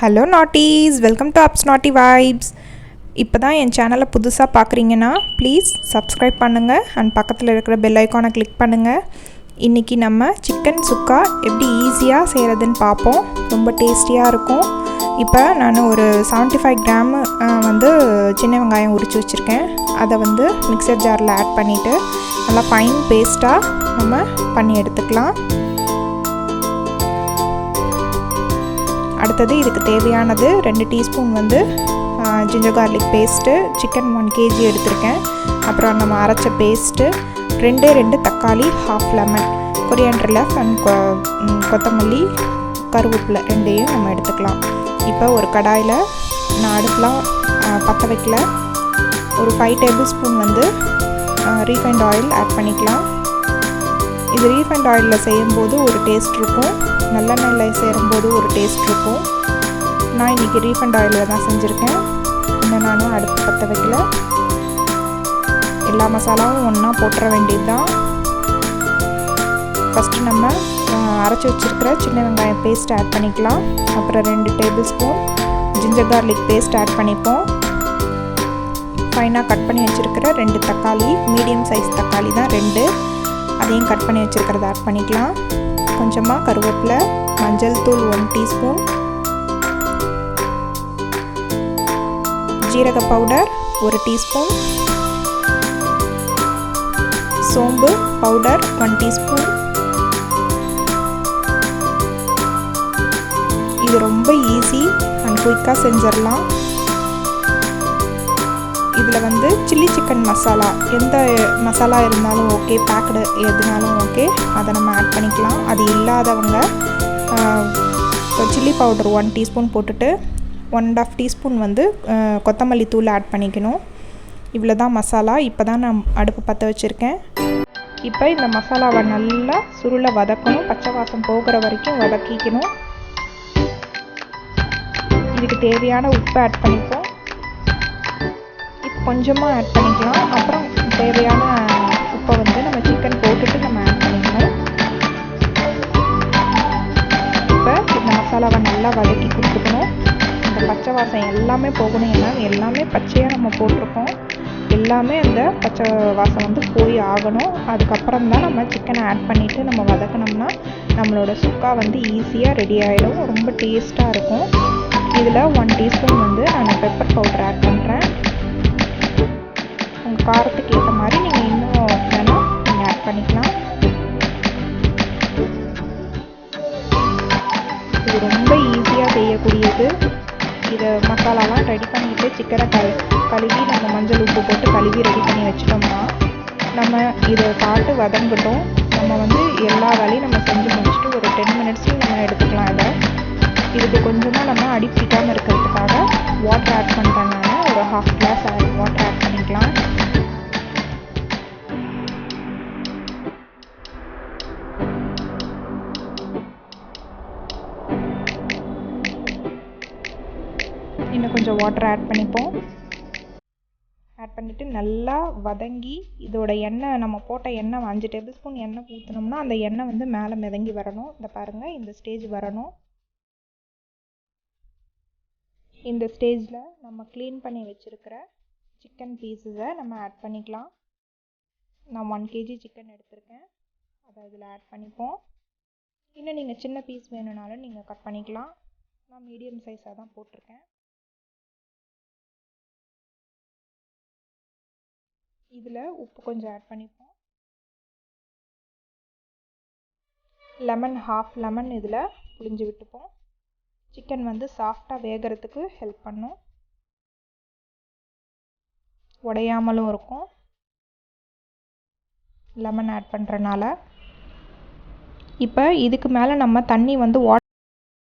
Hello நாட்டீஸ், welcome to ups நாட்டி vibes. இப்போ தான் என் சேனலை புதுசாக பார்க்குறீங்கன்னா ப்ளீஸ் சப்ஸ்கிரைப் பண்ணுங்கள் அண்ட் பக்கத்தில் இருக்கிற பெல் ஐக்கானை கிளிக் பண்ணுங்கள். இன்றைக்கி நம்ம சிக்கன் சுக்கா எப்படி ஈஸியாக செய்கிறதுன்னு பார்ப்போம். ரொம்ப டேஸ்டியாக இருக்கும். இப்போ நான் ஒரு 75 கிராம் வந்து சின்ன வெங்காயம் உரித்து வச்சுருக்கேன். அதை வந்து மிக்சர் ஜாரில் ஆட் பண்ணிவிட்டு நல்லா ஃபைன் பேஸ்ட்டாக நம்ம பண்ணி எடுத்துக்கலாம். அடுத்தது இதுக்கு தேவையானது 2 டீஸ்பூன் வந்து ginger garlic paste, chicken 1 kg எடுத்திருக்கேன். அப்புறம் நம்ம அரைச்ச பேஸ்ட்டு, 2 தக்காளி, half lemon, coriander leaf and கொத்தமல்லி, கருவேப்பிலை 2யும் நம்ம எடுத்துக்கலாம். இப்போ ஒரு கடாயில் நான் அடுப்பெலாம் பற்ற வைக்கல, ஒரு 5 டேபிள் ஸ்பூன் வந்து ரீஃபைண்ட் ஆயில் ஆட் பண்ணிக்கலாம். இது ரீஃபைண்ட் ஆயிலில் செய்யும்போது ஒரு டேஸ்ட் இருக்கும், நல்லெண்ணெயில் சேரும்போது ஒரு டேஸ்ட் இருக்கும். நான் இன்றைக்கி ரீஃபைண்ட் ஆயிலில் தான் செஞ்சுருக்கேன். இன்னும் நானும் அடுப்பு பற்ற வைக்கல. எல்லா மசாலாவும் ஒன்றா போட்டுற வேண்டியது தான். ஃபஸ்ட்டு நம்ம அரைச்சி வச்சுருக்கிற சின்ன வெங்காயம் பேஸ்ட் ஆட் பண்ணிக்கலாம். அப்புறம் 2 table spoon ginger garlic paste add பண்ணிப்போம். ஃபைனாக கட் பண்ணி வச்சுருக்கிற 2 தக்காளி, மீடியம் சைஸ் தக்காளி தான் 2, அதையும் கட் பண்ணி வச்சுருக்கிறத ஆட் பண்ணிக்கலாம். கொஞ்சமாக கருவேப்பிலை, மஞ்சள் தூள் 1 டீஸ்பூன், ஜீரக பவுடர் 1 டீஸ்பூன், சோம்பு பவுடர் 1 டீஸ்பூன். இது ரொம்ப ஈஸி அண்ட் குயிக்காக செஞ்சிடலாம். இதில் வந்து சில்லி சிக்கன் மசாலா, எந்த மசாலா இருந்தாலும் ஓகே, பேக்கடு எதுனாலும் ஓகே, அதை நம்ம ஆட் பண்ணிக்கலாம். அது இல்லாதவங்க சில்லி பவுடர் 1 டீஸ்பூன் போட்டுட்டு 1.5 டீஸ்பூன் வந்து கொத்தமல்லி தூள் ஆட் பண்ணிக்கணும். இவ்வளோ தான் மசாலா. இப்போ தான் நான் அடுப்பு பற்ற வச்சுருக்கேன். இப்போ இந்த மசாலாவை நல்லா சுருளை வதக்கணும், பச்சை வாசம் போகிற வரைக்கும் வதக்கிக்கணும். இதுக்கு தேவையான உப்பு ஆட் பண்ணிப்போம். கொஞ்சமாக ஆட் பண்ணிக்கலாம். அப்புறம் தேவையான உப்பை வந்து நம்ம சிக்கன் போட்டுட்டு நம்ம ஆட் பண்ணிக்கணும். இப்போ இந்த மசாலாவை நல்லா வதக்கி கொடுத்துக்கணும். இந்த பச்சை வாசம் எல்லாமே போகணும். ஏன்னா எல்லாமே பச்சையாக நம்ம போட்டிருக்கோம். எல்லாமே அந்த பச்சை வாசம் வந்து போய் ஆகணும். அதுக்கப்புறம் தான் நம்ம சிக்கனை ஆட் பண்ணிவிட்டு நம்ம வதக்கினோம்னா நம்மளோட சுக்கா வந்து ஈஸியாக ரெடி ஆகிடும். ரொம்ப டேஸ்ட்டாக இருக்கும். இதில் 1 டீஸ்பூன் வந்து நான் பெப்பர் பவுடர் ஆட் பண்ணுறேன். உங்கள் காரத்துக்கு ஏற்ற மாதிரி நீங்கள் இன்னும் வேணால் நீங்கள் ஆட் பண்ணிக்கலாம். இது ரொம்ப ஈஸியாக செய்யக்கூடியது. இதை மசாலாலாம் ரெடி பண்ணிவிட்டு சிக்கனை கழுவி நம்ம மஞ்சள் உப்பு போட்டு கழுவி ரெடி பண்ணி வச்சிட்டோம்னா நம்ம இதை பாட்டு வதங்கட்டும். நம்ம வந்து எல்லா வேலையும் நம்ம செஞ்சு முடிச்சுட்டு ஒரு 10 மினிட்ஸில் நம்ம எடுத்துக்கலாம். இதுக்கு கொஞ்சமாக நம்ம அடி பிடிக்காமல் இருக்கிறதுக்காக வாட்டர் ஆட் பண்ணுறேன். நான் ஒரு 1/2 கிளாஸ் வாட்டர் ஆட் பண்ணிக்கலாம். இன்னும் கொஞ்சம் வாட்டர் ஆட் பண்ணிப்போம். ஆட் பண்ணிவிட்டு நல்லா வதங்கி இதோட எண்ணெய், நம்ம போட்ட எண்ணெய் 5 டேபிள் ஸ்பூன் எண்ணெய் ஊற்றினோம்னா அந்த எண்ணெய் வந்து மேலே மிதங்கி வரணும். இந்த பாருங்கள், இந்த ஸ்டேஜ் வரணும். இந்த ஸ்டேஜில் நம்ம க்ளீன் பண்ணி வச்சுருக்கிற சிக்கன் பீஸஸை நம்ம ஆட் பண்ணிக்கலாம். நான் 1 kg சிக்கன் எடுத்திருக்கேன். அதை இதில் ஆட் பண்ணிப்போம். இன்னும் நீங்கள் சின்ன பீஸ் வேணும்னாலும் நீங்கள் கட் பண்ணிக்கலாம். நான் மீடியம் சைஸாக தான் போட்டிருக்கேன். இதில் உப்பு கொஞ்சம் ஆட் பண்ணிப்போம். லெமன், ஹாஃப் லெமன் இதில் புழிஞ்சு விட்டுப்போம். சிக்கன் வந்து சாஃப்டாக வேகிறதுக்கு ஹெல்ப் பண்ணும், உடையாமலும் இருக்கும் லெமன் ஆட் பண்ணுறனால. இப்போ இதுக்கு மேலே நம்ம தண்ணி வந்து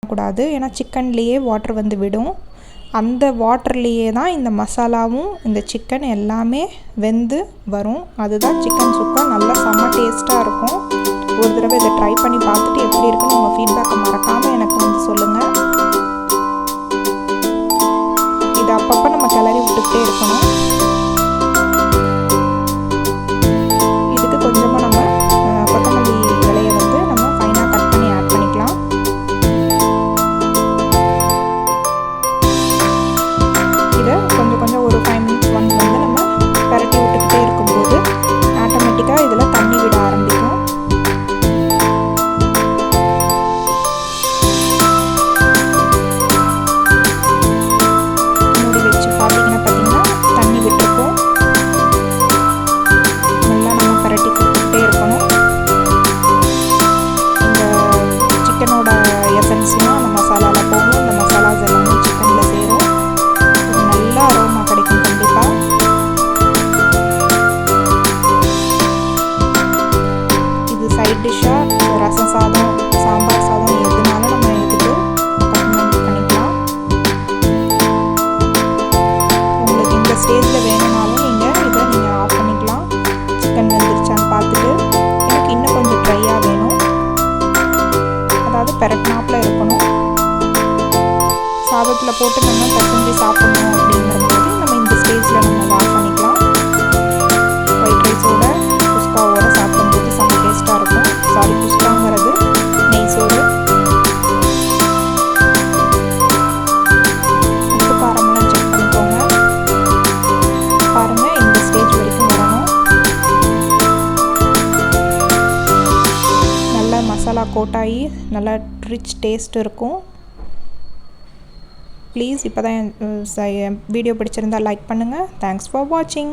கூடாது, ஏன்னா சிக்கன்லேயே வாட்டர் வந்து விடும். அந்த வாட்டர்லேயே தான் இந்த மசாலாவும் இந்த சிக்கன் எல்லாமே வெந்து வரும். அதுதான் சிக்கன் சுக்கா நல்லா செம்ம டேஸ்ட்டாக இருக்கும். ஒரு தடவை இதை ட்ரை பண்ணி பார்த்துட்டு எப்படி இருக்குன்னு உங்கள் ஃபீட்பேக்கை மறக்காமல் எனக்கு வந்து சொல்லுங்கள். இதை அப்பப்போ நம்ம கிளறி விட்டுக்கிட்டே இருக்கணும். இதுக்கு கொஞ்சமாக நம்ம கொத்தமல்லி இலையை வந்து நம்ம ஃபைனாக கட் பண்ணி ஆட் பண்ணிக்கலாம். சாதத்தில் போட்டு நம்ம பசஞ்சு சாப்பிட்ணும் அப்படிங்கிற போது நம்ம இந்த ஸ்டேஜில் நம்ம அதை ஆஃப் பண்ணிக்கலாம். ஒயிட் ரைஸோட குஸ்காவோட சாப்பிடும்போது செம்ம டேஸ்ட்டாக இருக்கும். சாரி, குஸ்காங்கிறது நெய் சோறு. உப்பு காரமெல்லாம் செக் பண்ணிக்கோங்க. பாருங்கள், இந்த ஸ்டேஜ் வரைக்கும் வரணும். நல்லா மசாலா கோட்டாகி நல்லா ரிச் டேஸ்ட் இருக்கும். ப்ளீஸ் இப்போ தான் வீடியோ பிடிச்சிருந்தால் லைக் பண்ணுங்கள். தேங்க்ஸ் ஃபார் வாட்சிங்.